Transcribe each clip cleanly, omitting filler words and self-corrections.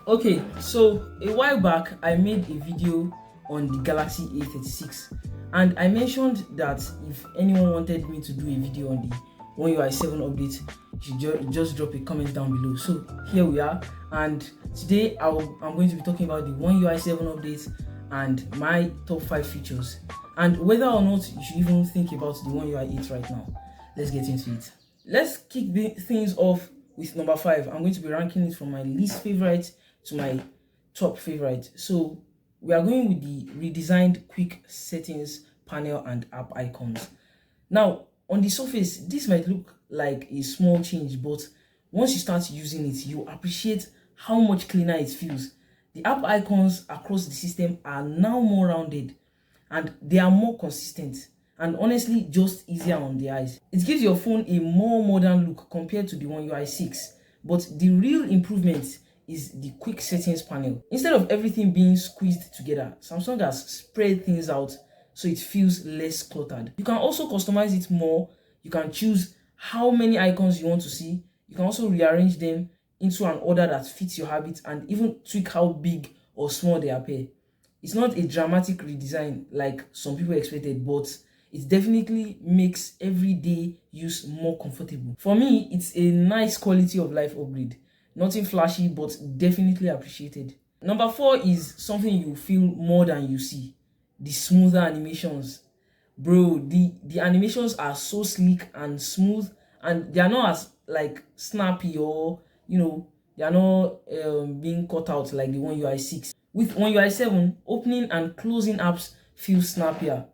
Okay, so a while back I made a video on the Galaxy A36 and I mentioned that if anyone wanted me to do a video on the One UI 7 update, you should just drop a comment down below. So here we are, and today I'm going to be talking about the One UI 7 update and my top 5 features, and whether or not you should even think about the One UI 8 right now. Let's get into it. Let's kick things off with number 5. I'm going to be ranking it from my least favorite to my top favorite. So we are going with the redesigned quick settings panel and app icons. Now, on the surface, this might look like a small change, but once you start using it, you appreciate how much cleaner it feels. The app icons across the system are now more rounded and they are more consistent, and honestly just easier on the eyes. It gives your phone a more modern look compared to the One UI 6, but the real improvement is the quick settings panel. Instead of everything being squeezed together, Samsung has spread things out so it feels less cluttered. You can also customize it more. You can choose how many icons you want to see. You can also rearrange them into an order that fits your habits and even tweak how big or small they appear. It's not a dramatic redesign like some people expected, but it definitely makes everyday use more comfortable. For me, it's a nice quality of life upgrade. Nothing flashy, but definitely appreciated. Number 4 is something you feel more than you see: the smoother animations. Bro, the animations are so sleek and smooth, and they are not as like snappy, or they are not being cut out like the One UI 6. With One UI 7, opening and closing apps feel snappier.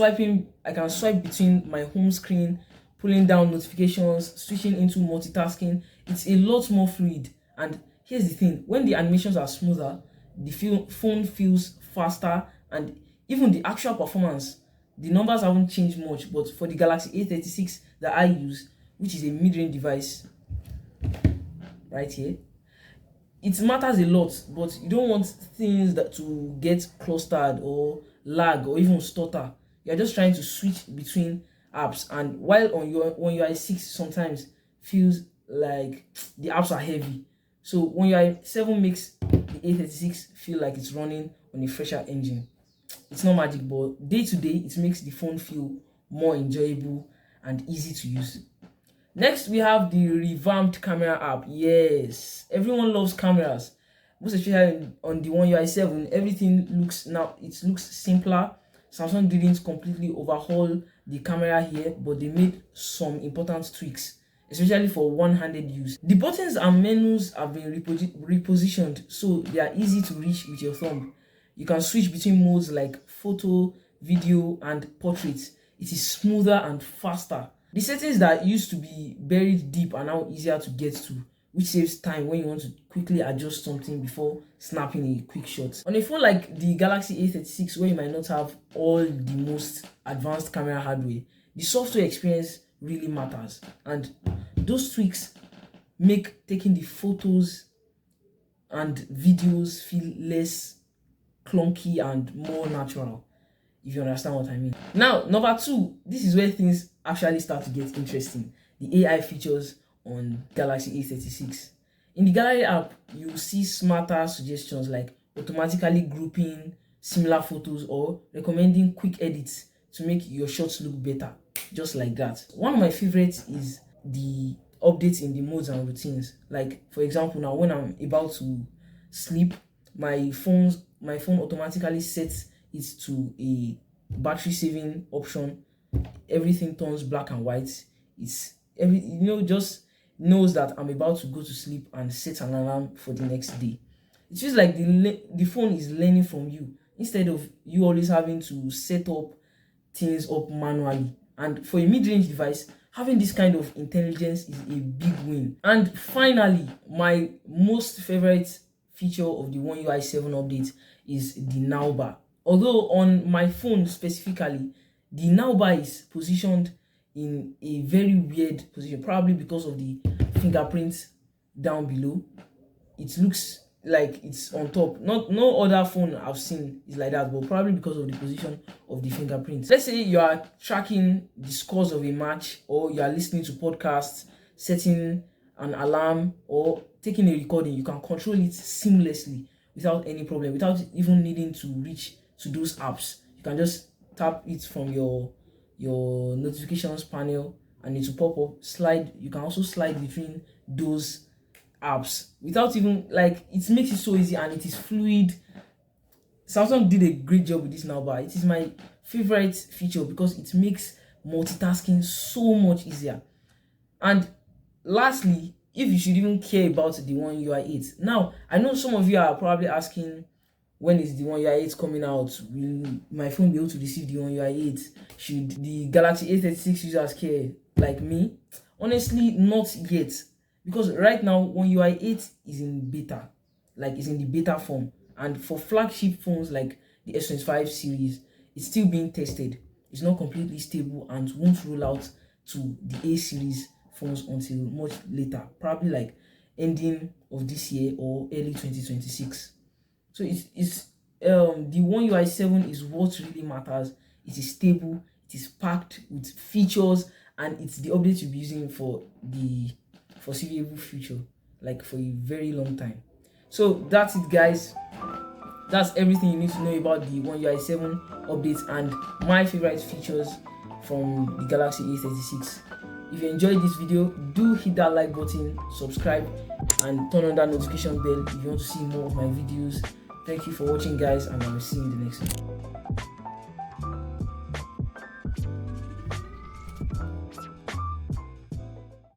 I can swipe between my home screen, pulling down notifications, switching into multitasking. It's a lot more fluid. And here's the thing: when the animations are smoother, the phone feels faster, and even the actual performance, the numbers haven't changed much. But for the Galaxy A36 that I use, which is a mid-range device right here, it matters a lot. But you don't want things to get clustered or lag or even stutter. You're just trying to switch between apps, and while on your One UI 6 sometimes feels like the apps are heavy, so One UI 7 makes the A36 feel like it's running on a fresher engine. It's not magic, but day to day it makes the phone feel more enjoyable and easy to use. Next, we have the Revamped Camera App. Yes, everyone loves cameras, most especially on the One UI 7. Everything looks simpler. Samsung didn't completely overhaul the camera here, but they made some important tweaks, especially for one-handed use. The buttons and menus have been repositioned so they are easy to reach with your thumb. You can switch between modes like photo, video, and portrait. It is smoother and faster. The settings that used to be buried deep are now easier to get to, which saves time when you want to quickly adjust something before snapping a quick shot. On a phone like the Galaxy A36, where you might not have all the most advanced camera hardware, the software experience really matters, and those tweaks make taking the photos and videos feel less clunky and more natural, if you understand what I mean. Now, number 2, this is where things actually start to get interesting: the AI features on Galaxy A36. In the Gallery app, you will see smarter suggestions like automatically grouping similar photos or recommending quick edits to make your shots look better, just like that. One of my favorites is the updates in the modes and routines. Like, for example, now when I'm about to sleep, my phone automatically sets it to a battery saving option. Everything turns black and white. Just knows that I'm about to go to sleep and set an alarm for the next day. It feels like the phone is learning from you instead of you always having to set things up manually. And for a mid-range device, having this kind of intelligence is a big win. And finally, my most favorite feature of the One UI 7 update is the Now bar. Although on my phone specifically, the Now bar is positioned in a very weird position, probably because of the fingerprint down below. It looks like it's on top. No other phone I've seen is like that, but probably because of the position of the fingerprint. Let's say you are tracking the scores of a match, or you are listening to podcasts, setting an alarm or taking a recording, you can control it seamlessly without any problem, without even needing to reach to those apps. You can just tap it from your notifications panel and it will pop up. Slide, you can also slide between those apps without even, like, it makes it so easy and it is fluid. Samsung did a great job with this now, but it is my favorite feature because it makes multitasking so much easier. And lastly, if you should even care about the One UI 8. Now, I know some of you are probably asking, when is the One UI 8 coming out? Will my phone be able to receive the One UI 8? Should the Galaxy A36 users care like me? Honestly, not yet. Because right now, One UI 8 is in beta. Like, it's in the beta form. And for flagship phones like the S25 series, it's still being tested. It's not completely stable and won't roll out to the A series phones until much later, probably like ending of this year or early 2026. So it's the One UI 7 is what really matters. It is stable, it is packed with features, and it's the update you'll be using for the foreseeable future, like for a very long time. So that's it, guys. That's everything you need to know about the One UI 7 updates and my favorite features from the Galaxy A36. If you enjoyed this video, do hit that like button, subscribe, and turn on that notification bell if you want to see more of my videos. Thank you for watching, guys, and I will see you in the next one.